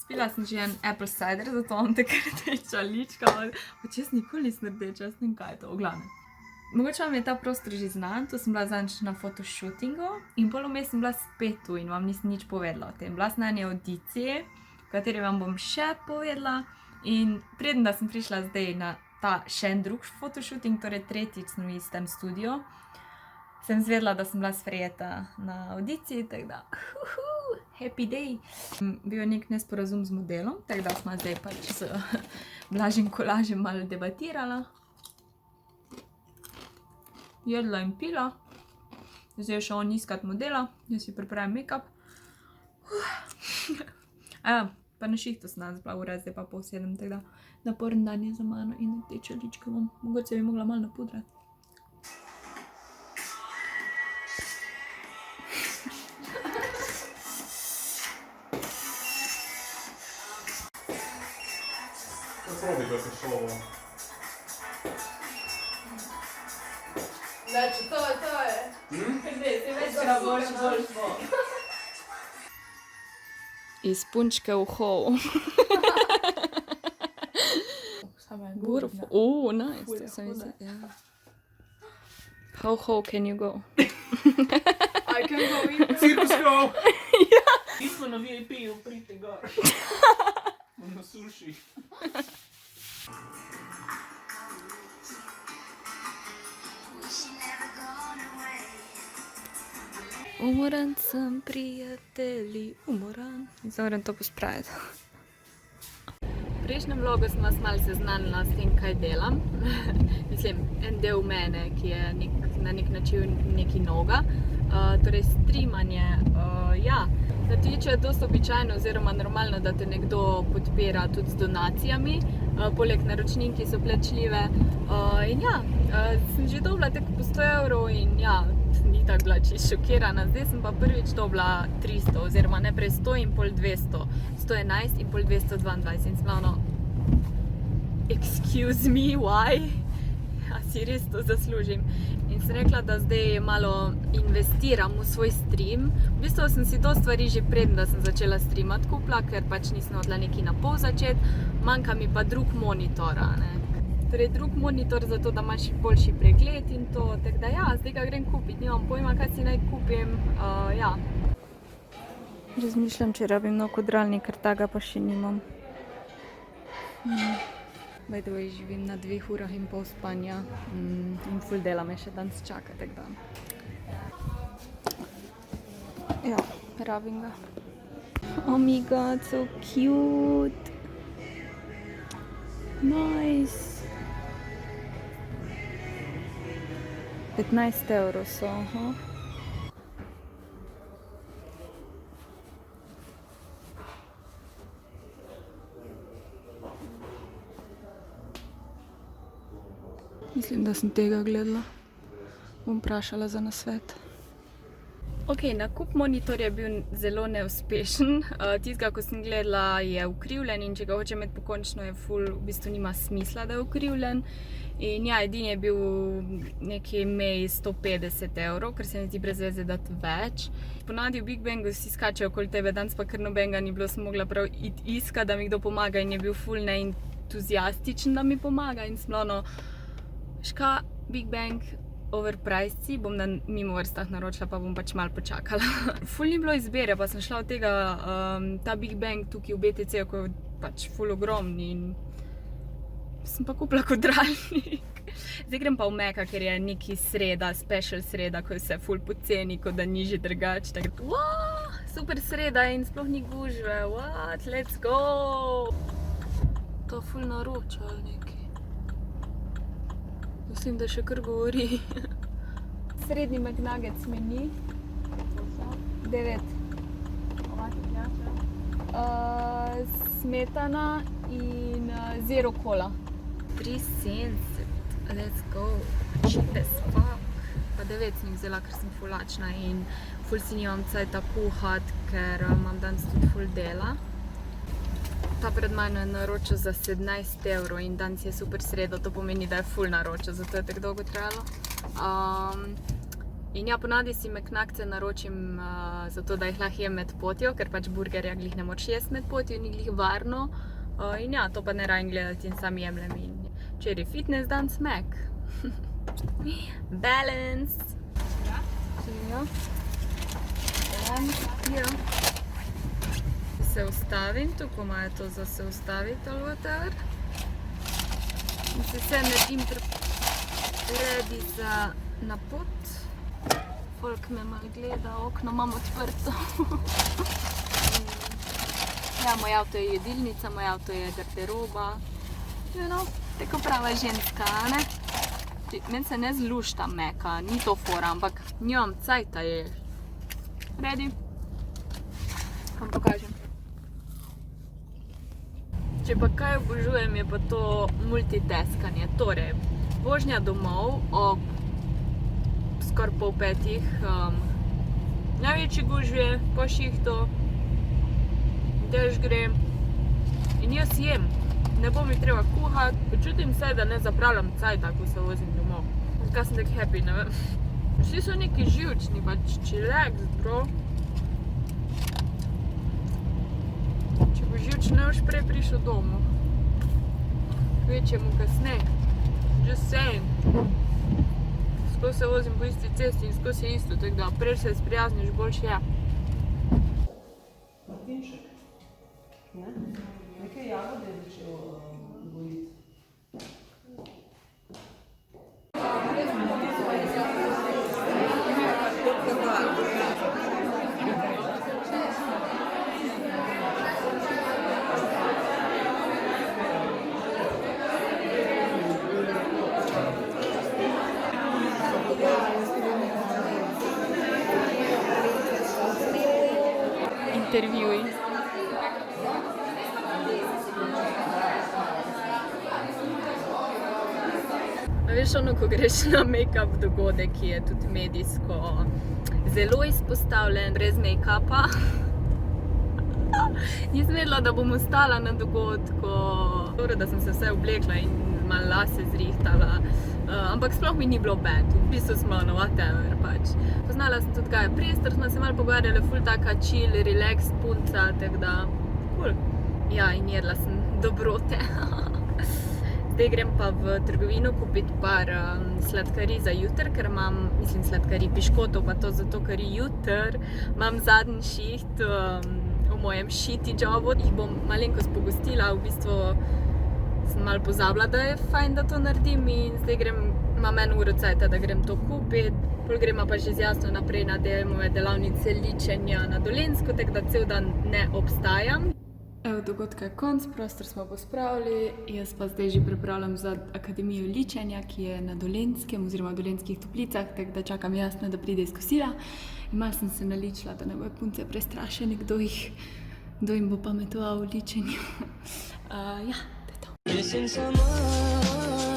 Spila sem že en apple cider, zato imam tako rdeča lička. Pač jaz nikoli nisem rdeča, jaz ne vem, kaj je to, v glavnem. Mogoče vam je ta prostor že znan, to sem bila zadnjič na fotoshootingu in pol vmes sem bila spet tu in vam nisem nič povedala o tem. Bila sem na eni audiciji, v kateri vam bom še povedala in preden da sem prišla zdaj na ta še en drug fotoshooting, torej tretjič sem v istem studiu, sem zvedela, da sem bila sprejeta na audiciji, tako da happy day. Bil je nek nesporazum z modelom, tako da smo zdaj pač z Blažem Kolažem malo debatirala. Jedla in pila. Zdaj je šel on iskat modela, jaz si pripravim make-up. Pa na šihtu sem danes bila ura, zdaj pa 6:30, tako da naporen dan je za mano in rdeče ličke imam. Mogoče bi mogla malo napudrati. Probi, da se šlo. Znači, to je. Zdaj, se večkrat boljš bo. Iz punčke v hov. Beautiful. Nice. To sem izgleda, ja. How can you go? I can go in. Cirkus go! Mi smo na VIP-ju, pridite gor. Na suši. Umoran sem, prijatelji, umoran. Zdaj moram to pospraviti. V prejšnjem vlogu sem vas malo seznanila s tem, kaj delam. Mislim, en del mene, ki je na nek način nekaj novega. Torej, streamanje, ja. Na Twitchu je dosti običajno oziroma normalno, da te nekdo podpira tudi z donacijami. Poleg naročnin, ki so plačljive. In ja, sem že dobila tako po 100 evrov in ja, ni tako bila čisto šokirana. Zdaj sem pa prvič dobila 300 oziroma najprej 100 in pol 200. 111 in pol 222 in sem bila ono, excuse me, why? A si res to zaslužim? In sem rekla, da zdaj malo investiram v svoj stream. V bistvu sem si to stvari že preden, da sem začela streamati kupila, ker pač nisem hodila nekaj na pol začeti. Manjka mi pa drug monitor, ne. Torej drug monitor, zato da imaš boljši pregled in to, tako da ja, zdaj ga grem kupiti, nimam pojma, kaj si naj kupim, ja. Razmišljam, če rabim nov kodralnik, ker tega pa še nimam. By the way, živim na 2 urah in pol spanja in ful dela me še danes čaka, tako da. Ja, rabim ga. Oh my god, so cute! Nice! 15 evrov so, aha. Mislim, da sem tega gledala. Bom vprašala za nasvet. Ok, nakup monitorja je bil zelo neuspešen. Tistega, ko sem gledala, je ukrivljen in če ga hočem imeti pokončno, je ful, v bistvu nima smisla, da je ukrivljen. In ja, edini je bil nekaj mej 150 evrov, ker se mi zdi brez veze dati več. Ponavadi v Big Bangu si skačejo okoli tebe, danes pa kar nobenega ni bilo, sem mogla prav iti iskat, da mi kdo pomaga in je bil ful neentuziastičen, da mi pomaga in sem bila ono, ška, Big Bang, overpriced, bom na mimo vrstah naročila, pa bom pač malo počakala. Ful ni bilo izbere, pa sem šla od tega, ta Big Bang tukaj v BTC-ju, ko je pač ful ogromni in sem pa kupila kodralnik. Zdaj grem pa v Meka, ker je neki sreda, special sreda, ko je vse ful poceni, kot da ni že drugače. Tako, super sreda in sploh ni gužve, what, let's go! To ful naroča ali nekaj. Mislim, da še kar govori. Srednji McNuggets meni. 9. Smetana in zero cola. 3,70. Let's go. Cheap as fuck. Pa 9 sem jih vzela, ker sem ful lačna in ful si nimam cajta kuhati, ker imam danes tudi ful dela. Ta pred mano je naročil za 17 evrov in danes je super sredo, to pomeni, da je ful naročil, zato je tako dolgo trajalo. In ja, ponavadi si McNuggetse naročim zato, da jih lahko jem med potjo, ker pač burgerja glih ne moč jesti med potjo, ni glih varno. In ja, to pa ne rajem gledati in sam jemljem. In včeraj fitness, danes Mac. Balance. Ja. Ja. Se ustavim, tukaj imajo to za se ustaviti ali whatever. In se vse naredim ready za na pot. Folk me malo gleda, okno imam odprto. Ja, moj avto je jedilnica, moj avto je garderoba. You know, tako prava ženska, ne? Meni se ne zlušta Meka, ni to fora, ampak nimam cajta je. Ready? Vam pokažem. Če pa kaj obožujem, je pa to multitaskanje. Torej, vožnja domov ob skoraj pol 5. Največji gužve, po šihtu, dež grem in jaz jem. Ne bo mi treba kuhati, počutim se, da ne zapravljam cajta, ko se vozim domov. Zakaj sem tak happy, ne vem. Vsi so neki živčni, pač chillax, bro. Če bo živčen, ne boš prej prišel domov. Kvečemu kasnej. Just saying. Skozi se vozim po isti cesti in skozi je isto, tako da prej se sprijazniš, boljše je. Martinček. Ne? Neke jagode je začel gojiti. Intervjuji. Veš ono, ko greš na make-up dogodek, ki je tudi medijsko zelo izpostavljen, brez make-upa. Nisem vedela, da bom ostala na dogodku. Dobro, da sem se vse oblekla in malo lase zrihtala. Ampak sploh mi ni bilo bad, v bistvu smo no whatever pač. Poznala sem tudi Gajo Priester, smo se malo pogovarjali, ful taka chill, relax punca, tako da cool. Ja, in jedla sem dobrote. Zdaj grem pa v trgovino kupiti par sladkarij za jutr, ker imam, sladkarij, piškotov pa to zato, ker jutr imam zadnji šiht v mojem shitty jobu. Jih bom malenkost pogostila, v bistvu sem malo pozabila, da je fajn, da to naredim in zdaj imam 1 uro cajta, da grem to kupiti. Pol gremo pa že z Jasno naprej na moje delavnice ličenja na Dolenjsko, tako da cel dan ne obstajam. Evo, dogodka je konc, prostor smo pospravili, jaz pa zdaj že pripravljam za Akademijo ličenja, ki je na Dolenjskem oziroma v Dolenjskih Toplicah, tako da čakam Jasno, da pride iz kosila. In malo sem se naličila, da ne bojo punce prestrašeni, kdo jim bo pametoval v ličenju. Ja, to je to.